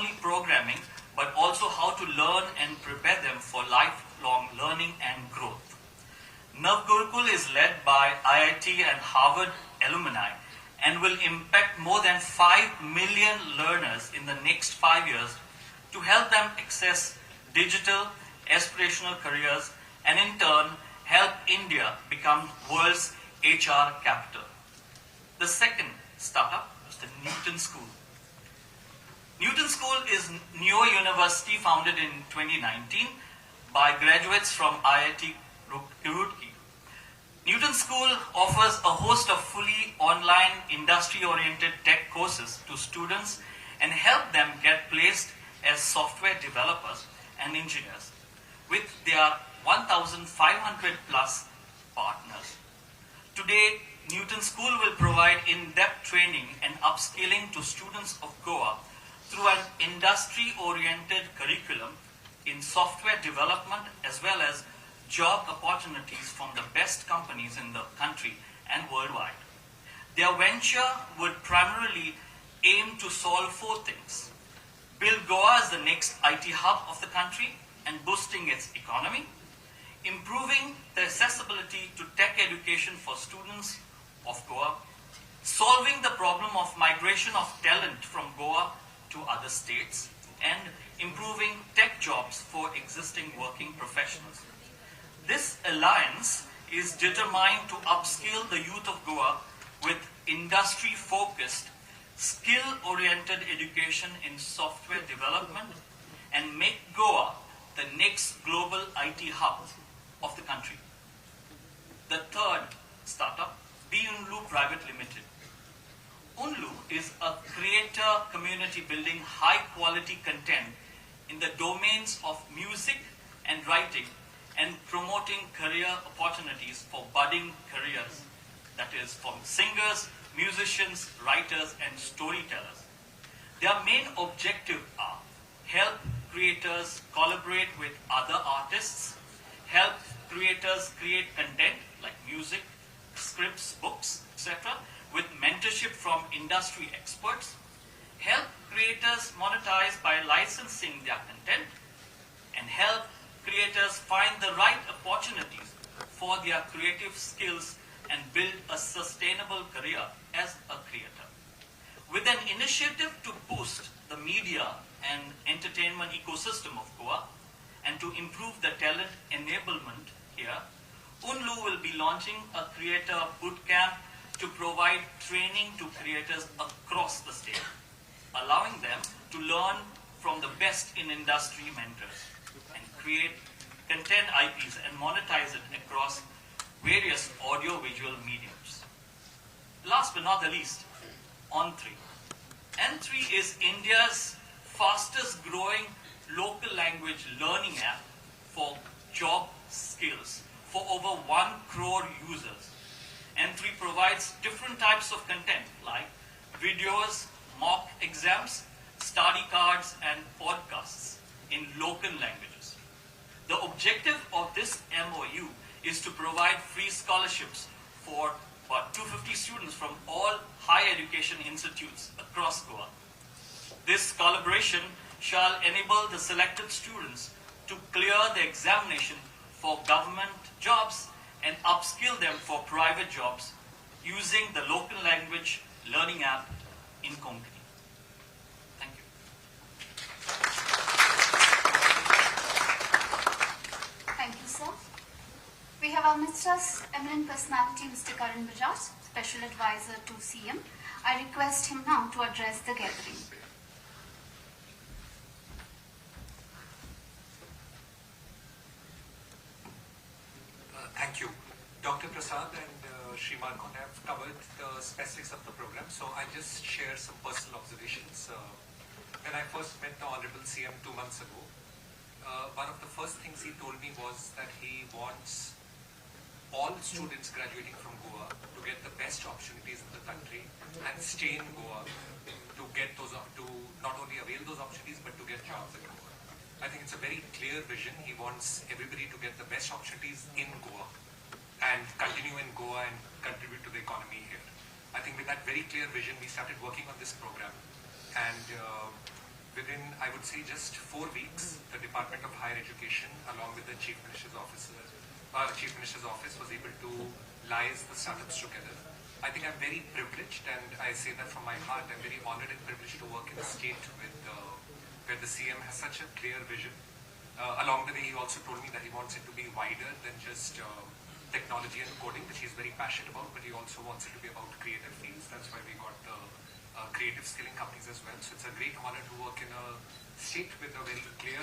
only programming, but also how to learn and prepare them for lifelong learning and growth. Nav Gurukul is led by IIT and Harvard alumni and will impact more than 5 million learners in the next 5 years to help them access digital, aspirational careers and in turn help India become world's HR capital. The second startup is the Newton School. Newton School is Neo University founded in 2019 by graduates from IIT Roorkee. Newton School offers a host of fully online industry-oriented tech courses to students and help them get placed as software developers and engineers with their 1,500 plus partners. Today, Newton School will provide in-depth training and upskilling to students of Goa through an industry-oriented curriculum in software development as well as job opportunities from the best companies in the country and worldwide. Their venture would primarily aim to solve 4 things: build Goa as the next IT hub of the country and boosting its economy, improving the accessibility to tech education for students of Goa, solving the problem of migration of talent from Goa to other states, and improving tech jobs for existing working professionals. This alliance is determined to upskill the youth of Goa with industry-focused, skill-oriented education in software development and make Goa the next global IT hub of the country. The third startup, Unlu Private Limited. Unlu is a creator community building high-quality content in the domains of music and writing and promoting career opportunities for budding careers, that is, from singers, musicians, writers, and storytellers. Their main objective are help creators collaborate with other artists, help creators create content like music, scripts, books, etc., with mentorship from industry experts, help creators monetize by licensing their content, and help creators find the right opportunities for their creative skills and build a sustainable career as a creator. With an initiative to boost the media and entertainment ecosystem of Goa and to improve the talent enablement here, Unlu will be launching a creator bootcamp to provide training to creators across the state, allowing them to learn from the best in industry mentors and create content IPs and monetize it across various audio-visual mediums. Last but not the least, On3. N3 is India's fastest growing local language learning app for job skills for over 1 crore users. N3 provides different types of content like videos, mock exams, study cards, and podcasts in local languages. The objective of this MoU is to provide free scholarships for about 250 students from all higher education institutes across Goa. This collaboration shall enable the selected students to clear the examination for government jobs and upskill them for private jobs using the local language learning app in Konkani. Thank you. Thank you, sir. We have amidst us eminent personality Mr. Karan Bajaj, Special Advisor to CM. I request him now to address the gathering. Thank you. Dr. Prasad and Shriman have covered the specifics of the program, so I'll just share some personal observations. When I first met the Honorable CM 2 months ago, one of the first things he told me was that he wants all students graduating from Goa to get the best opportunities in the country and stay in Goa to get those, to not only avail those opportunities but to get jobs in Goa. I think it's a very clear vision. He wants everybody to get the best opportunities in Goa and continue in Goa and contribute to the economy here. I think with that very clear vision, we started working on this program. And within, I would say just 4 weeks, the Department of Higher Education, along with the Chief Minister's Office, was able to liaise the startups together. I think I'm very privileged, and I say that from my heart. I'm very honored and privileged to work in a state with where the CM has such a clear vision. Along the way, he also told me that he wants it to be wider than just technology and coding, which he's very passionate about, but he also wants it to be about creative fields. That's why we got the creative skilling companies as well. So it's a great honor to work in a state with a very clear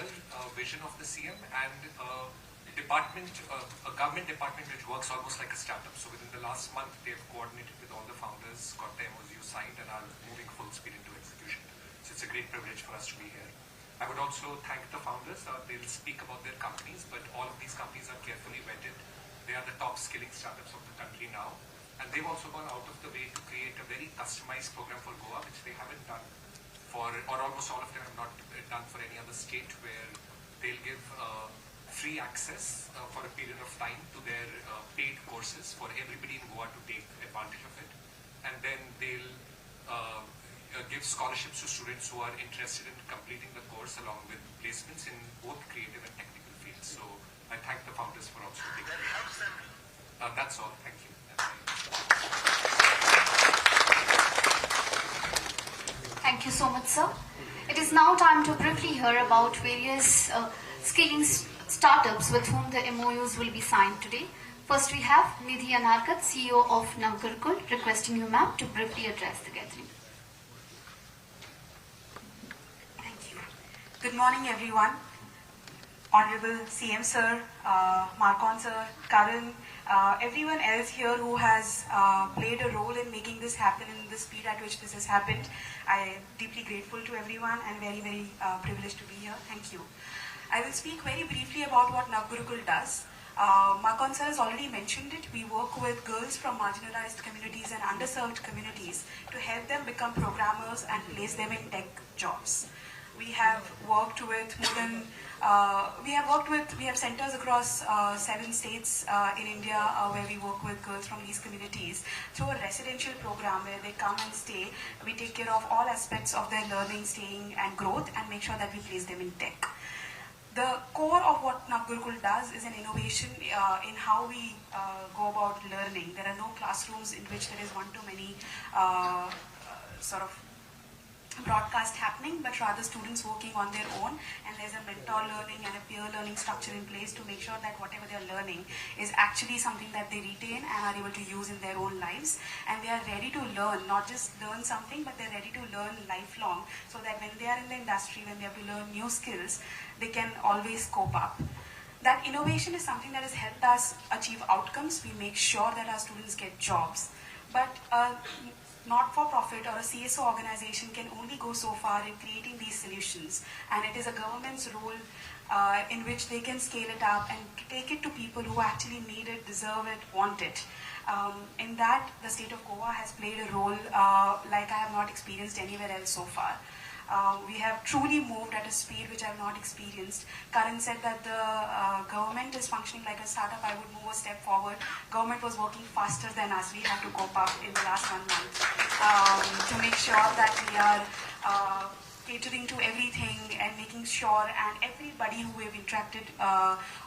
vision of the CM and a government department which works almost like a startup. So within the last month, they've coordinated with all the founders, got the MoU signed, and are moving full speed into execution. So it's a great privilege for us to be here. I would also thank the founders. They'll speak about their companies, but all of these companies are carefully vetted. They are the top skilling startups of the country now. And they've also gone out of the way to create a very customized program for Goa, which they haven't done for, or almost all of them have not done for any other state, where they'll give free access for a period of time to their paid courses for everybody in Goa to take advantage of it. And then they'll give scholarships to students who are interested in completing the course along with placements in both creative and technical fields. So I thank the founders for also taking it. That's all. Thank you. Thank you so much, sir. It is now time to briefly hear about various skilling startups with whom the MOUs will be signed today. First, we have Nidhi Anarkat, CEO of Navgurukul, requesting you, ma'am, to briefly address the gathering. Thank you. Good morning, everyone. Honorable CM sir, Marcon sir, Karan, everyone else here who has played a role in making this happen in the speed at which this has happened. I am deeply grateful to everyone and very, very privileged to be here. Thank you. I will speak very briefly about what Navgurukul does. Marcon sir has already mentioned it. We work with girls from marginalized communities and underserved communities to help them become programmers and place them in tech jobs. We have worked with more than we have centers across 7 states in India where we work with girls from these communities through a residential program where they come and stay. We take care of all aspects of their learning, staying and growth, and make sure that we place them in tech. The core of what Navgurukul does is an innovation in how we go about learning. There are no classrooms in which there is one-to-many sort of broadcast happening, but rather students working on their own, and there's a mentor learning and a peer learning structure in place to make sure that whatever they're learning is actually something that they retain and are able to use in their own lives, and they are ready to learn, not just learn something, but they're ready to learn lifelong, so that when they are in the industry, when they have to learn new skills, they can always cope up. That innovation is something that has helped us achieve outcomes. We make sure that our students get jobs, but not-for-profit or a CSO organization can only go so far in creating these solutions, and it is a government's role in which they can scale it up and take it to people who actually need it, deserve it, want it. In that, the state of Goa has played a role like I have not experienced anywhere else so far. We have truly moved at a speed which I have not experienced. Karan said that the government is functioning like a startup. I would move a step forward. Government was working faster than us. We had to cope up in the last 1 month to make sure that we are catering to everything and making sure, and everybody who we have interacted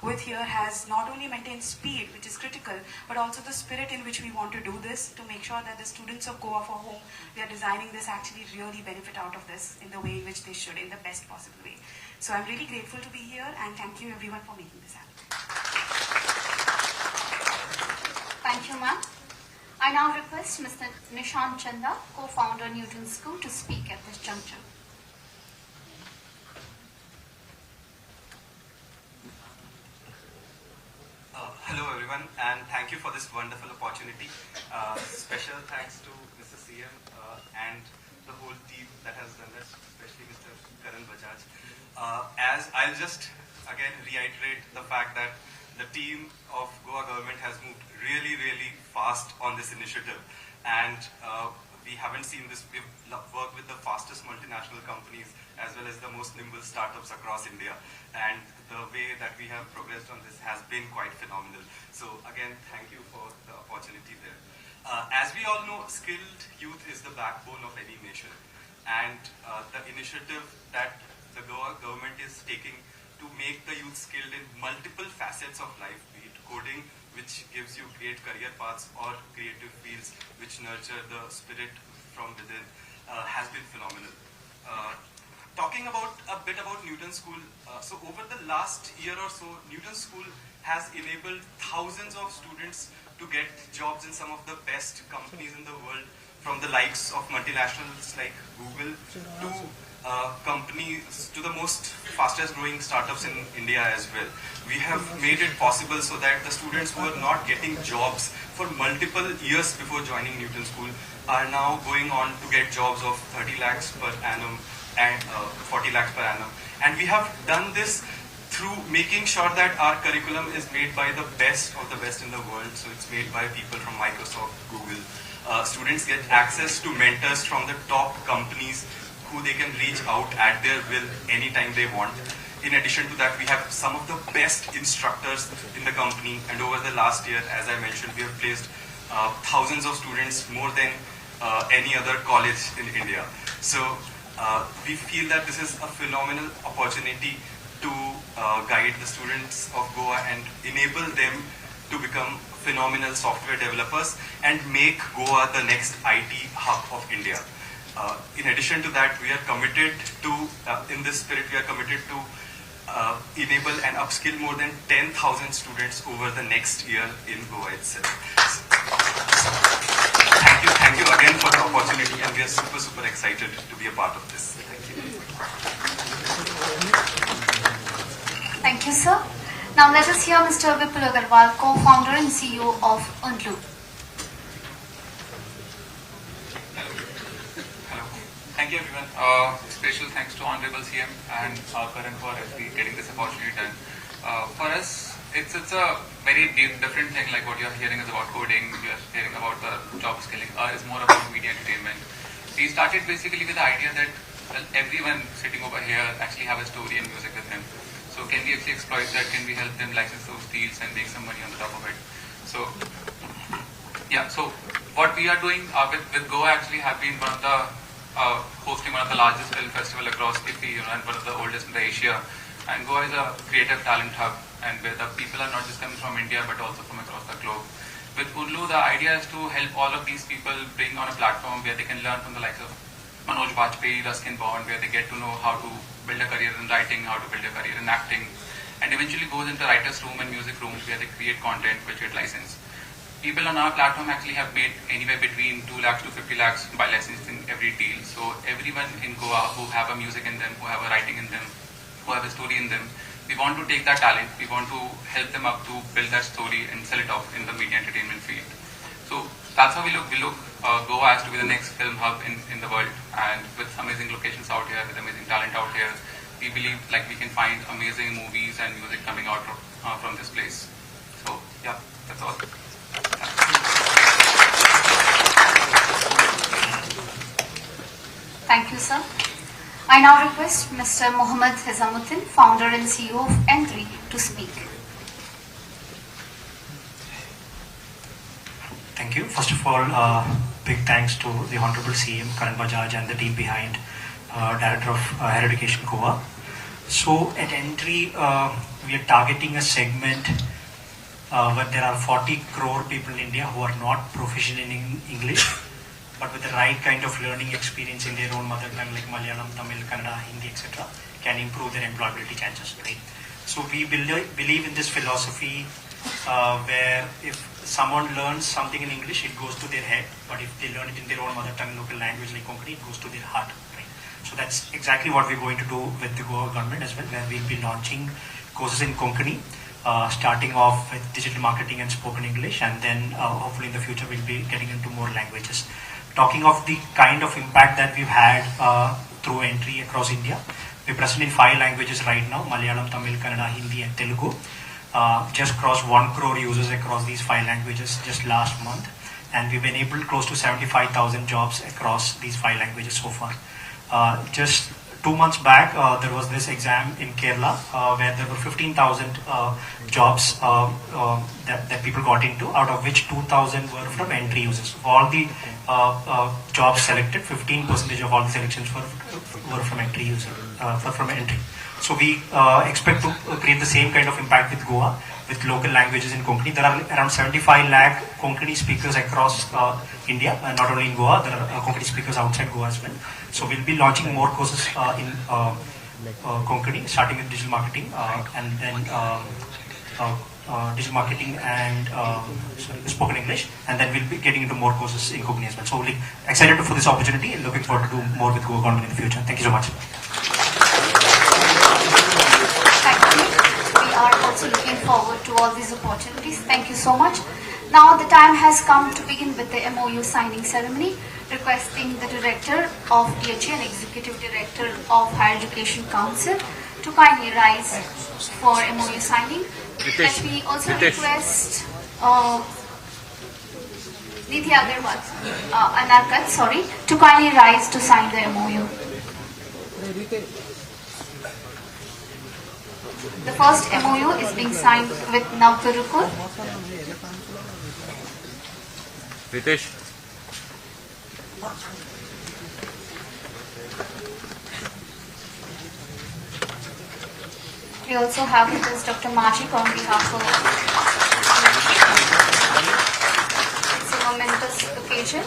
with here has not only maintained speed, which is critical, but also the spirit in which we want to do this, to make sure that the students of Goa for whom we are designing this actually really benefit out of this in the way in which they should, in the best possible way. So I'm really grateful to be here, and thank you everyone for making this happen. Thank you, ma'am. I now request Mr. Nishant Chanda, co-founder Newton School, to speak at this juncture. Hello everyone, and thank you for this wonderful opportunity. Special thanks to Mr. CM and the whole team that has done this, especially Mr. Karan Bajaj. As I'll just again reiterate the fact that the team of Goa government has moved really, really fast on this initiative, and we haven't seen this. We've worked with the fastest multinational companies as well as the most nimble startups across India, and the way that we have progressed on this has been quite phenomenal. So again, thank you for the opportunity there. As we all know, skilled youth is the backbone of any nation, and the initiative that the taking to make the youth skilled in multiple facets of life, be it coding, which gives you great career paths, or creative fields which nurture the spirit from within, has been phenomenal. Talking about a bit about Newton School, so over the last year or so, Newton School has enabled thousands of students to get jobs in some of the best companies in the world, from the likes of multinationals like Google to companies, to the most fastest growing startups in India as well. We have made it possible so that the students who are not getting jobs for multiple years before joining Newton School are now going on to get jobs of 30 lakhs per annum and 40 lakhs per annum. And we have done this through making sure that our curriculum is made by the best of the best in the world. So it's made by people from Microsoft, Google. Students get access to mentors from the top companies who they can reach out at their will anytime they want. In addition to that, we have some of the best instructors in the company, and over the last year, as I mentioned, we have placed thousands of students, more than any other college in India. So we feel that this is a phenomenal opportunity to guide the students of Goa and enable them to become phenomenal software developers and make Goa the next IT hub of India. In addition to that, we are committed to, in this spirit, we are committed to enable and upskill more than 10,000 students over the next year in Goa itself. Thank you again for the opportunity, and we are super excited to be a part of this. Thank you. Thank you, sir. Now let us hear Mr. Vipul Agarwal, co-founder and CEO of UNLU. Hello. Thank you, everyone. Special thanks to Honorable CM and Karan for actually getting this opportunity done. For us, it's a very different thing, like what you're hearing is about coding, you're hearing about the job skilling, is more about media entertainment. We started basically with the idea that, well, everyone sitting over here actually have a story and music with him. So can we actually exploit that? Can we help them license those deals and make some money on the top of it? So yeah, so what we are doing with Goa actually have been one of the hosting one of the largest film festival across DHE, and one of the oldest in the Asia. And Goa is a creative talent hub, and where the people are not just coming from India but also from across the globe. With UNLU, the idea is to help all of these people bring on a platform where they can learn from the likes of Manoj Bajpayee, Ruskin Bond, where they get to know how to build a career in writing, how to build a career in acting, and eventually goes into writer's room and music rooms where they create content which get licensed. People on our platform actually have made anywhere between 2 lakhs to 50 lakhs by licensing every deal. So everyone in Goa who have a music in them, who have a writing in them, who have a story in them, we want to take that talent, we want to help them up to build that story and sell it off in the media entertainment field. So that's how we look. Goa has to be the next film hub in the world, and with amazing locations out here, with amazing talent out here, we believe like we can find amazing movies and music coming out from this place. So yeah, that's all. Thank you, sir. I now request Mr. Mohammad Hizamuddin, founder and CEO of N3, to speak. Thank you. First of all, big thanks to the Honorable CM, Karan Bajaj, and the team behind, Director of Higher Education, Goa. So at N3, we are targeting a segment where there are 40 crore people in India who are not proficient in English, but with the right kind of learning experience in their own mother tongue like Malayalam, Tamil, Kannada, Hindi, etc., can improve their employability chances, right? So we believe in this philosophy where if someone learns something in English, it goes to their head, but if they learn it in their own mother tongue, local language like Konkani, it goes to their heart, right? So that's exactly what we're going to do with the Goa government as well, where we'll be launching courses in Konkani, starting off with digital marketing and spoken English, and then hopefully in the future we'll be getting into more languages. Talking of the kind of impact that we've had through N3 across India, we're present in 5 languages right now: Malayalam, Tamil, Kannada, Hindi, and Telugu. Just crossed 1 crore users across these 5 languages just last month, and we've enabled close to 75,000 jobs across these 5 languages so far. Just 2 months back, there was this exam in Kerala where there were 15,000 jobs that people got into, out of which 2,000 were from entry users. For all the jobs selected, 15% of all the selections were from entry user, from entry. So we expect to create the same kind of impact with Goa, with local languages in Konkani. There are around 75 lakh Konkani speakers across India, not only in Goa. There are Konkani speakers outside Goa as well. So we'll be launching more courses in Konkani, starting with digital marketing, and then digital marketing and spoken English, and then we'll be getting into more courses in Konkani as well. So we're excited for this opportunity and looking forward to do more with Goa Konkani in the future. Thank you so much. We are also looking forward to all these opportunities. Thank you so much. Now the time has come to begin with the MoU signing ceremony, requesting the Director of DHE and Executive Director of Higher Education Council to kindly rise for MoU signing. Let me also request Nidhi Agarwal, Anarkat, to kindly rise to sign the MoU. The first MoU is being signed with Navgurukul. Ritesh. We also have with us Dr. Majik on behalf of. It's a momentous occasion.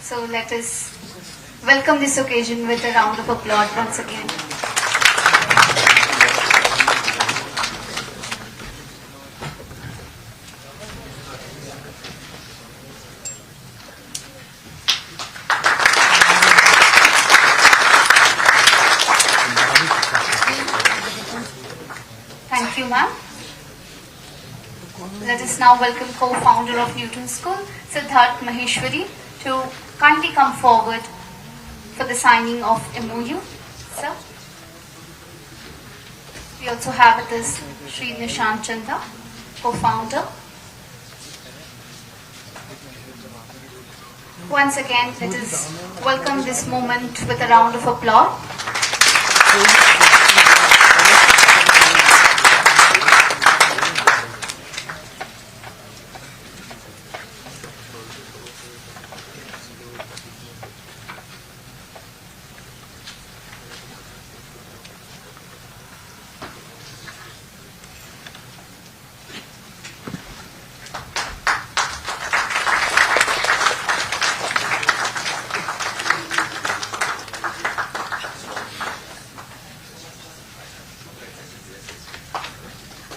So let us welcome this occasion with a round of applause once again. Thank you, ma'am. Let us now welcome co-founder of Newton School, Siddharth Maheshwari, to kindly come forward for the signing of MoU. Sir. We also have with us Sri Nishant Chanda, co-founder. Once again, let us welcome this moment with a round of applause.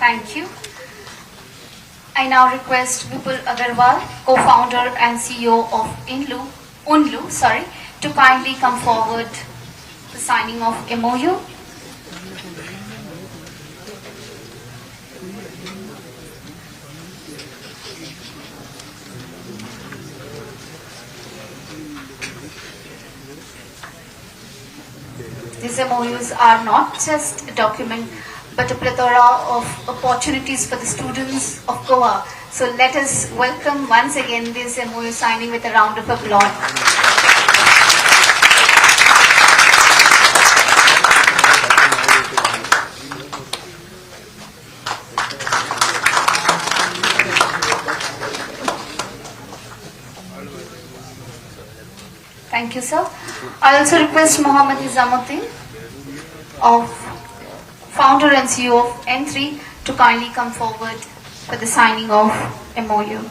Thank you. I now request Vipul Agarwal, co-founder and CEO of Unlu, to kindly come forward for signing of MoU. These MoUs are not just a document, but a plethora of opportunities for the students of Goa. So let us welcome once again this MoU signing with a round of applause. Thank you, sir. I also request Mohammed Nizamuddin, of founder and CEO of N3, to kindly come forward for the signing of MoU.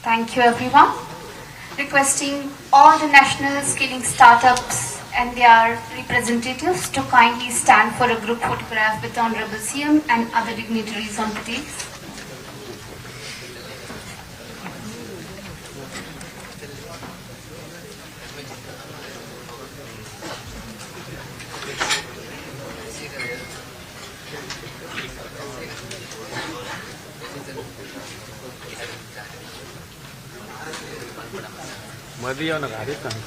Thank you, everyone. Requesting all the national skilling startups and their representatives to kindly stand for a group photograph with Honorable CM and other dignitaries on the dais. मध्ये येऊ नका आधीच सांग.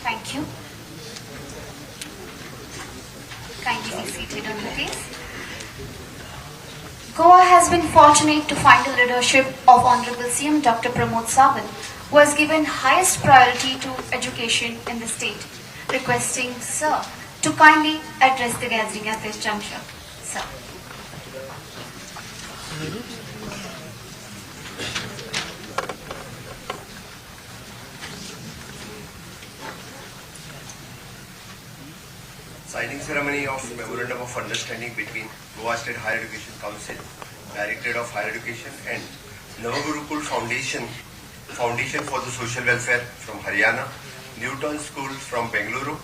Thank you. Kindly be seated on the dais. Goa has been fortunate to find the leadership of Honorable CM Dr. Pramod Sawant, who has given highest priority to education in the state. Requesting Sir to kindly address the gathering at this juncture. Sir. Signing ceremony of Memorandum of Understanding between Goa State Higher Education Council, Directorate of Higher Education and Navagurukul Foundation for the Social Welfare from Haryana, Newton School from Bengaluru.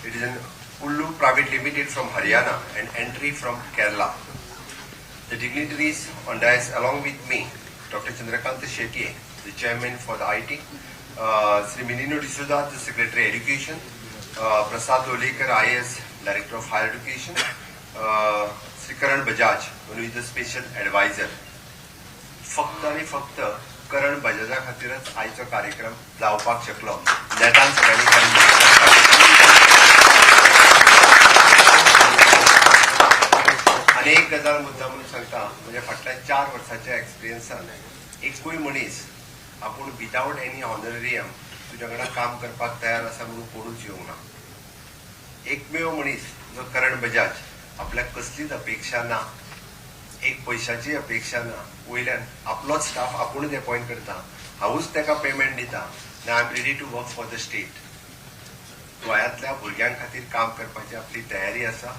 It is an Ullu Private Limited from Haryana and entry from Kerala. The dignitaries on dais along with me, Dr. Chandrakant Shetye, the Chairman for the IT, Sri Minino D'Souza, the Secretary Education, Prasad Olekar, IAS, Director of Higher Education, Sri Karan Bajaj, who is the Special Advisor. फक्त आणि फक्त करण बजाजा खातीरच आयचो कार्यक्रम जावपाक शकलो. नेटान सगळ्यांनी अनेक गजाल मुद्दा म्हणून सांगता म्हणजे फाटल्या 4 वर्सांच्या एक्सपिरियन्सान एकूय मनीस आपूण विदाउट एनी ऑनरेरियम तुज्या वांगडा काम करपाक तयार आसा म्हणून कोणूच येवंक ना. एकमेव मनीस जो करण बजाज आपल्याक कसलीच अपेक्षा ना, एक पैशाची अपेक्षा ना, वयल्यान आपलोच स्टाफ आपुणूच अपॉइंट करता, हांवूच ताका पेमेंट दिता, ना I am ready to work for the state. गोंयांतल्या भुरग्यां खातीर काम करपाची आपली तयारी आसा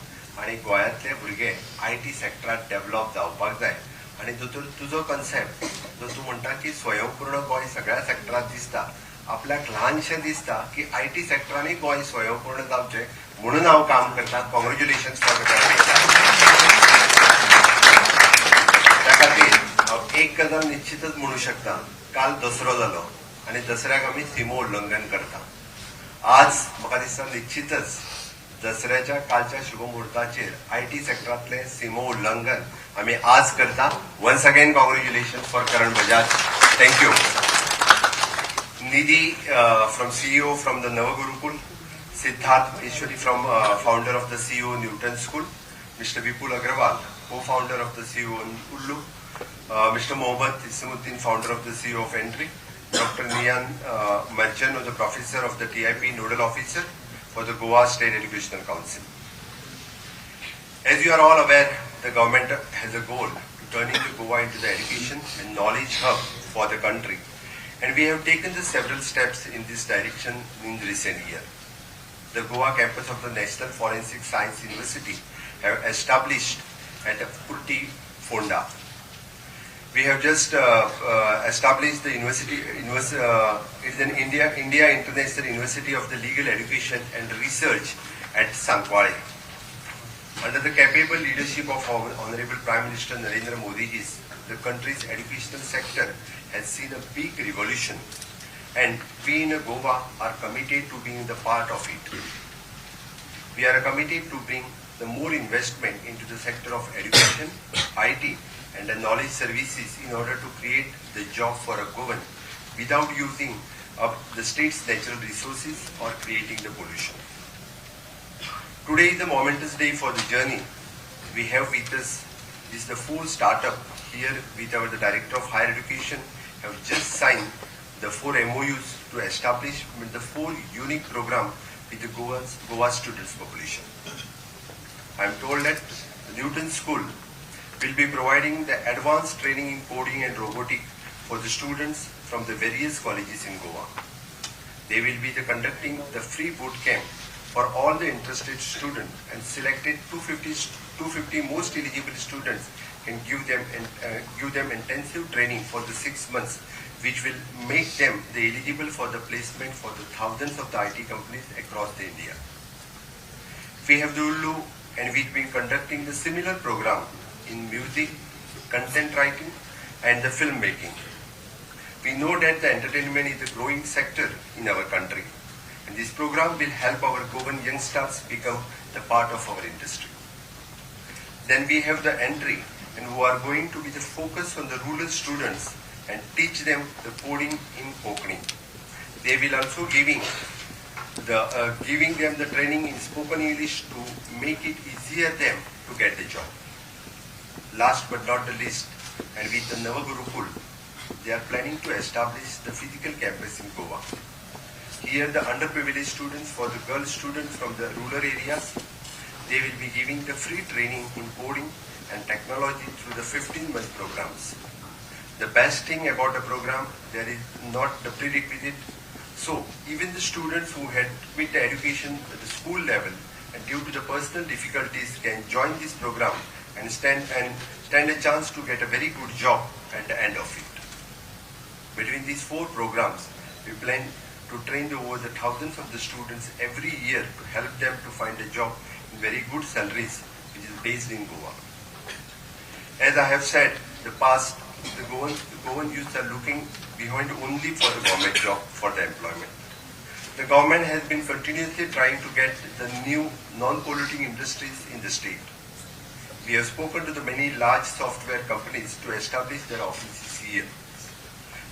आनी गोंयांतले भुरगे IT सेक्टरांत डेव्हलप जावपाक जाय. आनी तुजो कन्सेप्ट जो तूं म्हणटा की स्वयंपूर्ण गोंय सगळ्या सेक्टरांत दिसता, आपल्याक ल्हानशें दिसता की IT सेक्टरांनी गोंय स्वयंपूर्ण जावचें म्हणून हांव काम करता. कॉंग्रॅच्युलेशन्स फॉर त्या खातीर हांव एक गजाल निश्चितच म्हणू शकता. काल दसरो जालो आनी दसऱ्याक आमी सिमो उल्लंघन करता. आज म्हाका दिसता निश्चितच दसऱ्याच्या कालच्या शुभ मुहूर्ताचेर IT सेक्टरांतले सिमो उल्लंघन आमी आज करता. Once again congratulations for Karan Bajaj. Thank you. Nidhi from CEO from the Navagurukul, Siddharth Ishwari from founder of the CEO Newton School, Mr. Vipul Agrawal, co-founder of the CEO Ullu, Mr. Mohammad Isamuddin, founder of the CEO of Entry, Dr. Nian Merchant, the professor of the TIP Nodal Officer for the Goa State Educational Council. As you are all aware, the government has a goal to turning the Goa into the education and knowledge hub for the country. And we have taken the several steps in this direction in the recent year. The Goa campus of the National Forensic Science University have established at Putti, Fonda. We have just established the university. It is an India International University of the Legal Education and Research at Sankwale. Under the capable leadership of Honorable Prime Minister Narendra Modi ji, the country's educational sector has seen a big revolution, and we in Goa are committed to being the part of it. We are committed to bring the more investment into the sector of education, IT, and the knowledge services in order to create the job for a government without using up the state's natural resources or creating the pollution. Today is a momentous day for the journey. We have with us is the 4 startup here with the Director of Higher Education have just signed the 4 MoUs to establish the 4 unique program with the Goa students population. I am told that Newton School will be providing the advanced training in coding and robotics for the students from the various colleges in Goa. They will be conducting the free boot camp for all the interested students, and selected 250 most eligible students can give them intensive training for the 6 months, which will make them eligible for the placement for the thousands of the IT companies across the India. We have the ULLU, and we've been conducting the similar program in music, content writing, and the filmmaking. We know that the entertainment is a growing sector in our country, and this program will help our Goan youngsters become the part of our industry. Then we have the entry, and who are going to be the focus on the rural students and teach them the coding in Konkani. They will also giving them the training in spoken English to make it easier them to get the job. Last but not the least, and with the Navagurukul, they are planning to establish the physical campus in Goa. Here the underprivileged students, for the girl students from the rural areas, they will be giving the free training in coding and technology through the 15-month programs. The best thing about the program, there is not the prerequisite. So even the students who had quit the education at the school level and due to the personal difficulties can join this program and stand a chance to get a very good job at the end of it. Between these 4 programs, we plan to train over the thousands of the students every year to help them to find a job in very good salaries, which is based in Goa. As I have said, the Goan youths are looking behind only for the government job for the employment. The government has been continuously trying to get the new non-polluting industries in the state. We have spoken to the many large software companies to establish their offices here.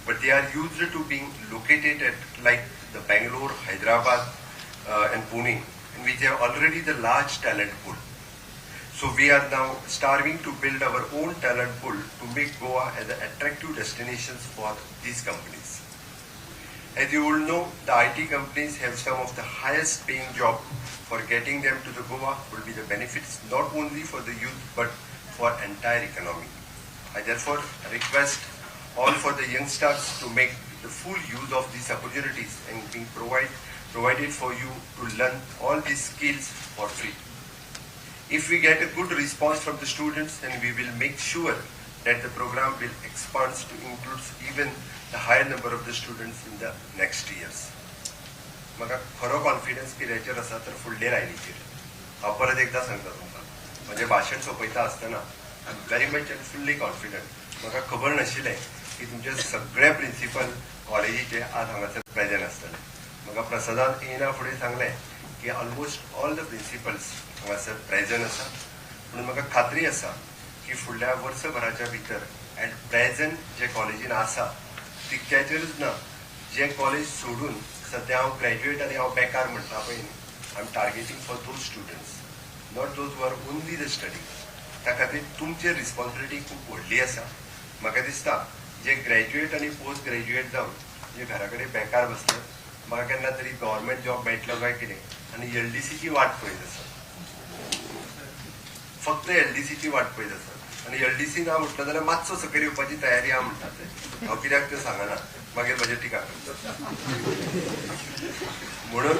But they are used to being located at like the Bangalore, Hyderabad and Pune, in which they have already the large talent pool. So we are now starving to build our own talent pool to make Goa as an attractive destination for these companies. As you all know, the IT companies have some of the highest paying job. For getting them to the Goa will be the benefits not only for the youth but for entire economy. I therefore request all for the youngsters to make the full use of these opportunities and being provided for you to learn all these skills for free. If we get a good response from the students, then we will make sure that the program will expand to include even the higher number of the students in the next years. म्हाका खरो confidence कितेचेर आसा तर फुडले लायनीचेर. हांव परत एकदा सांगता तुमकां, म्हजें भाशण सोंपयता आसतना I am very much and fully confident. म्हाका खबर नाशिल्लें की तुमचे सगळे प्रिंसिपल कॉलेजीचे आज हांगासर प्रेजेंट आसतले. म्हाका प्रसादान येना फुडें सांगलें की ऑलमोस्ट ऑल द प्रिंसिपल्स हांगासर प्रेजेंट आसा. म्हणून म्हाका खात्री आसा की फुडल्या वर्सभराच्या भितर एट प्रेजेंट जे कॉलेजीन आसा तितक्याचेरच ना, जे कॉलेज सोडून सध्या हांव ग्रॅज्युएट आनी हांव बेकार म्हणटा पळय न्ही, I am targeting for those students, not those who are only the study. त्या खातीर तुमची रिस्पॉन्सिबिलिटी खूब व्हडली आसा. म्हाका दिसता जे ग्रॅज्युएट आनी पोस्ट ग्रॅज्युएट जावन जे घरा कडेन बेकार बसले, म्हाका केन्ना तरी गव्हर्मेंट जॉब मेळटलो काय कितें आनी एलडीसीची वाट पळयत आसा. फक्त एलडीसीची वाट पळयत आसा. आनी एलडीसी ना म्हटलं जाल्यार मातसो सकयल येवपाची तयारी आहा म्हणटा ते. हांव कित्याक तें सांगना, मागीर म्हजे टिका करता. म्हणून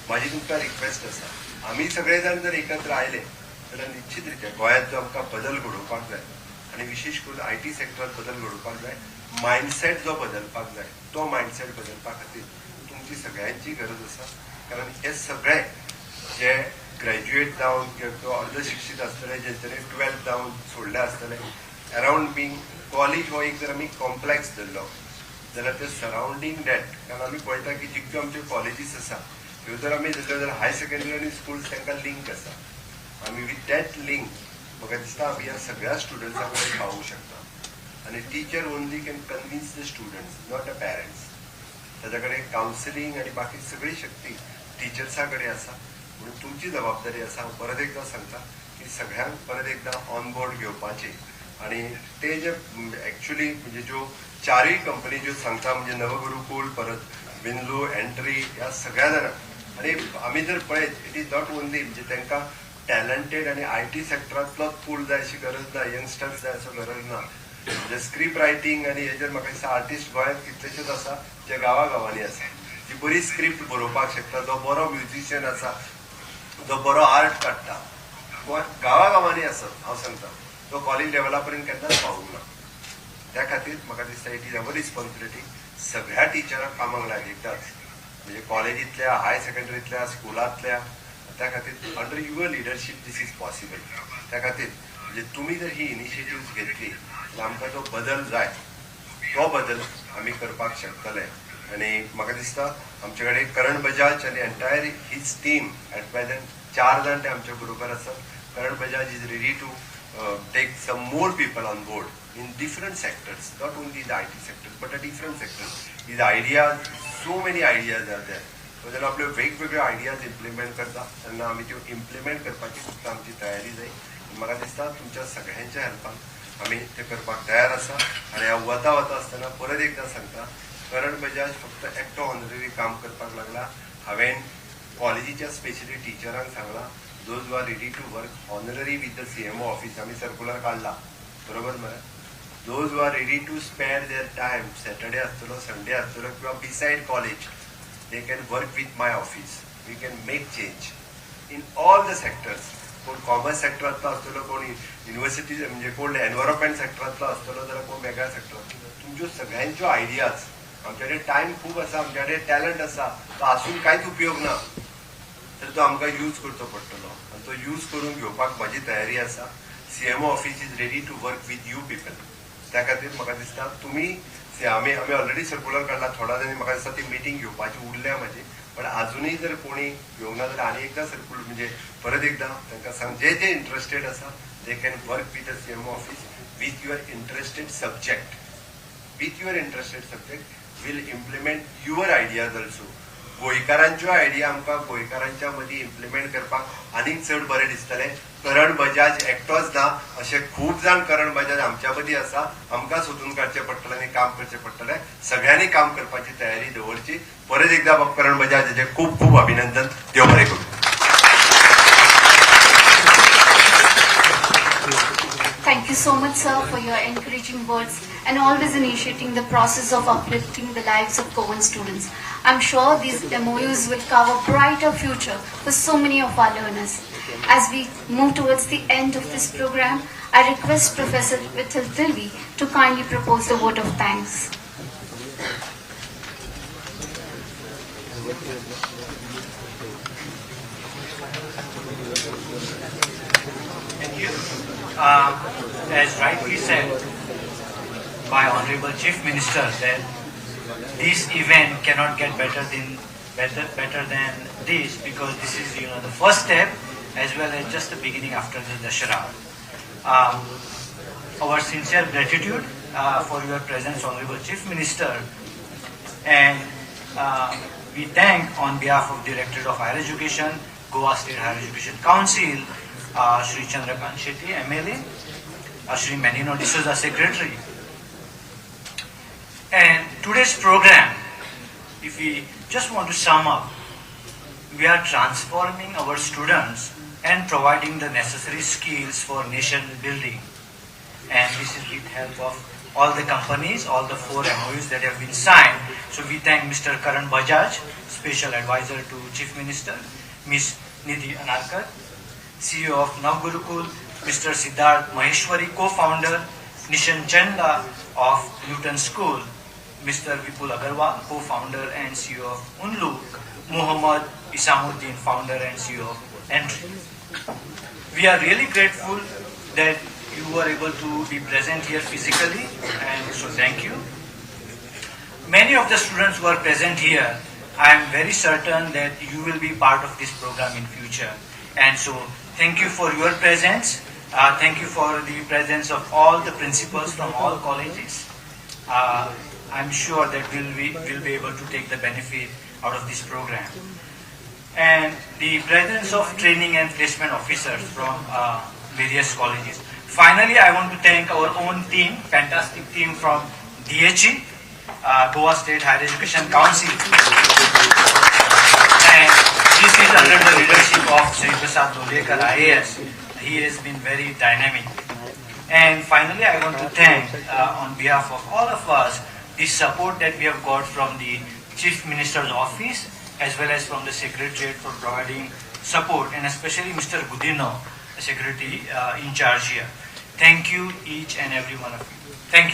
म्हाजी तुमकां रिक्वेस्ट आसा, आमी सगळे जाण जर एकत्र आयले जाल्यार निश्चित रित्या गोंयांत जो आमकां बदल घडोवपाक जाय आनी विशेश करून आयटी सेक्टरांत बदल घडोवपाक जाय, मायंडसेट जो बदलपाक जाय तो मायंडसेट बदलपा खातीर तुमची सगळ्यांची गरज आसा. कारण हे सगळे जे ग्रॅज्युएट जावन किंवा अर्ध शिक्षीत आसतले, जेंच्यांनी 12th जावन सोडले आसतले, अरावंड बींग कॉलेज हो एक जर आमी कॉम्प्लेक्स धरलो जाल्यार ते सरावंडींग डॅट, कारण आमी पळयता की जितक्यो आमच्यो कॉलेजीस आसा ह्यो जर आमी धरल्यो जाल्यार हाय सेकंडरी आनी स्कूल्स तांकां लिंक आसा. आमी विथ दॅट लिंक म्हाका दिसता आमी ह्या सगळ्या स्टुडंट्सां कडेन पावूंक शकता. आनी teacher only can convince the students, not the parents. ताच्या कडेन कावन्सिलींग आनी बाकी सगळी शक्ती टिचर्सां कडेन आसा. म्हणून तुमची जबाबदारी आसा. हांव परत एकदा सांगता की सगळ्यांक परत एकदा ऑन बोर्ड घेवपाची. आणि ते जे ॲक्च्युली म्हणजे ज्यो चारय कंपनी ज्यो सांगता म्हणजे नवगुरुकुल, परत विनलो, एंट्री, ह्या सगळ्या जाणांक, आणि आमी जर पळयत इट इज नॉट ओनली म्हणजे तांकां टॅलंटेड आणि IT सेक्टरांतलोच पूल जाय अशी गरज ना, यंगस्टर्स जाय असो गरज ना. म्हणजे स्क्रिप्ट रायटिंग आणि हेजेर म्हाका दिसता आर्टिस्ट गोंयांत कितलेशेच आसा जे गांवागांवांनी आसा, जी बरी स्क्रिप्ट बरोवपाक शकता, जो बरो म्युझिशियन आसा, जो बरो आर्ट काडटा, गांवागांवांनी आसत. हांव सांगता तो कॉलेज लेवला पर्यंत केन्नाच पावूंक ना. त्या खातीर म्हाका दिसता इट इज अवर रिस्पॉन्सिबिलिटी सगळ्या टिचरांक कामाक लाग एकदांच, म्हणजे कॉलेजींतल्या, हाय सेकंडरींतल्या, स्कुलांतल्या. त्या खातीर under your leadership this is possible. त्या खातीर म्हणजे तुमी जर ही इनिशिएटिव्ह घेतली जाल्यार आमकां जो बदल जाय तो बदल आमी करपाक शकतले. आणि म्हाका दिसता आमचे कडेन करण बजाज आणि entire his team at present 4 जाण ते आमच्या बरोबर आसात. Karan Bajaj is ready to take some more people on board in different sectors, not only the IT sectors, but at different sectors. These ideas, so many ideas are there. So जेन्ना आपले वेगवेगळे ideas implement करता तेन्ना आमी त्यो implement करपाची फक्त आमची तयारी जाय. म्हाका दिसता तुमच्या सगळ्यांच्या हेल्पान आमी ते करपाक तयार आसा. आनी हांव वता आसतना परत एकदां सांगता, करण बजाज फक्त एकटो ऑनररी काम करपाक लागला. हांवें कॉलेजीच्या स्पेशली टिचरांक सांगला, those who are ready to work honorary with the CMO office, आम्ही सर्क्युलर काढला बरोबर मरे. those who are ready to spare their time, Saturday आसतलो, संडे आसतलो किंवा beside college, they can work with my office. we can make change in all the sectors. कोण commerce सेक्टरांतलो आसतलो, कोण युनिव्हर्सिटी म्हणजे कोण एनवायरमेंट सेक्टरांतलो आसतलो, जाल्यार कोण वेगळ्या सेक्टरांतलो. तुमच्यो सगळ्यांच्यो आयडियाज, आमच्याकडे टायम खूप आसा, आमच्याकडे टॅलंट आसा, तो आसून कांयच उपयोग ना, तर तो आमकां यूज करचो पडटलो. आनी तो यूज करून घेवपाक म्हाजी तयारी आसा. CMO office is ready to work with you people. त्या खातीर म्हाका दिसता तुमी आमी ऑलरेडी सर्क्युलर काडला. थोड्या जाणी म्हाका दिसता ती मिटींग घेवपाची उरल्या म्हाजी, पण अजूनही जर कोणी घेवंक ना जाल्यार आनी एकदां सर्क्युलर म्हणजे परत एकदां तांकां सांग, जे जे इंटरेस्टेड आसा they can work with the CMO office with your interested subject. With your interested subject will implement your ideas also. गोंयकारांच्यो आयडिया आमकां गोंयकारांच्या मदीं इम्प्लिमेंट करपाक आनीक चड बरें दिसतलें. करण बजाज एकटोच ना, अशे खूब जाण करण बजाज आमच्या मदीं आसा. आमकां सोदून काडचें पडटलें आनी काम करचें पडटलें. सगळ्यांनी काम करपाची तयारी दवरची. परत एकदा करण बजाज हाचे खूब खूब अभिनंदन. देव बरें करूं. Thank you so much, sir, for your encouraging words and always initiating the process of uplifting the lives of Goan students. I'm sure these MoUs will carve a brighter future for so many of our learners. As we move towards the end of this program, I request Professor Vithal Tilvi to kindly propose the vote of thanks. Thank you. As rightly said by Honorable Chief Minister, that this event cannot get better than this, because this is the first step as well as just the beginning after the Dashara. Our sincere gratitude for your presence, Honorable Chief Minister, and we thank on behalf of Directorate of Higher Education, Goa State Higher Education Council, Shri Chandrakant Shetty, MLA, Shri Menino D'Souza, Secretary. And today's program, if we just want to sum up, we are transforming our students and providing the necessary skills for nation building. And this is with help of all the companies, all the 4 MOUs that have been signed. So we thank Mr. Karan Bajaj, Special Advisor to Chief Minister, Ms. Nidhi Anarkat, CEO of Navgurukul, Mr. Siddharth Maheshwari, co-founder, Nishan Chanda of Newton School, Mr. Vipul Agarwal, co-founder and CEO of Unlu, Muhammad Isamuddin, founder and CEO of Entry. We are really grateful that you were able to be present here physically, and so thank you. Many of the students who are present here, I am very certain that you will be part of this program in future. And so thank you for your presence. Thank you for the presence of all the principals from all colleges. I'm sure that we'll be able to take the benefit out of this program. And the presence of training and placement officers from various colleges. Finally, I want to thank our own team, fantastic team from DHE, Goa State Higher Education Council, and This is under the leadership of Sri Prasad Lodekar IAS. He has been very dynamic. And finally, I want to thank, on behalf of all of us, the support that we have got from the Chief Minister's Office as well as from the Secretariat for providing support, and especially Mr. Gudino, the Secretary in charge here. Thank you, each and every one of you. Thank you.